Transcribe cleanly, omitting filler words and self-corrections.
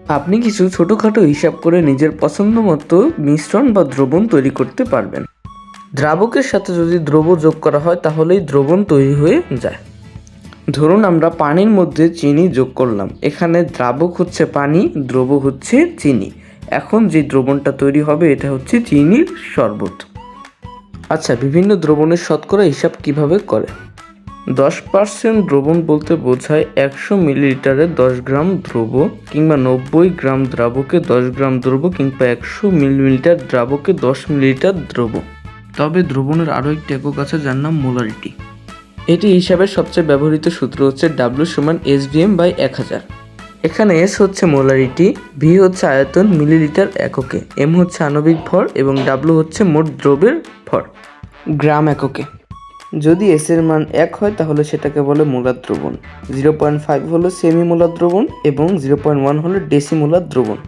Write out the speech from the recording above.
আপনি কিছু ছোটোখাটো হিসাব করে নিজের পছন্দ মতো মিশ্রণ বা দ্রবণ তৈরি করতে পারবেন। দ্রাবকের সাথে যদি দ্রব্য যোগ করা হয় তাহলেই দ্রবণ তৈরি হয়ে যায়। ধরুন আমরা পানির মধ্যে চিনি যোগ করলাম, এখানে দ্রাবক হচ্ছে পানি, দ্রব্য হচ্ছে চিনি। এখন যে দ্রবণটা তৈরি হবে এটা হচ্ছে চিনির শরবত। আচ্ছা, বিভিন্ন দ্রবণের শতকরা হিসাব কিভাবে করে? 10% দ্রবণ বলতে বোঝায় 100 মিলিলিটারে 10 গ্রাম দ্রব্য, কিংবা 90 গ্রাম দ্রাবকে 10 গ্রাম দ্রব্য, কিংবা 100 মিলিলিটার দ্রাবকে 10 মিলিলিটার দ্রব্য। তবে দ্রবণের আরও একটি একক আছে যার নাম মোলারিটি। এটি হিসাবের সবচেয়ে ব্যবহৃত সূত্র হচ্ছে W=SVM/1000। এখানে S হচ্ছে মোলারিটি, V হচ্ছে আয়তন মিলিলিটার এককে, M হচ্ছে আণবিক ভর এবং W হচ্ছে মোট দ্রব্যের ভর গ্রাম এককে। যদি S এর মান 1 হয় তাহলে সেটাকে বলে মোলার দ্রবণ, 0.5 হলো সেমি মোলার দ্রবণ এবং 0.1 হলো ডেসিমোলার দ্রবণ।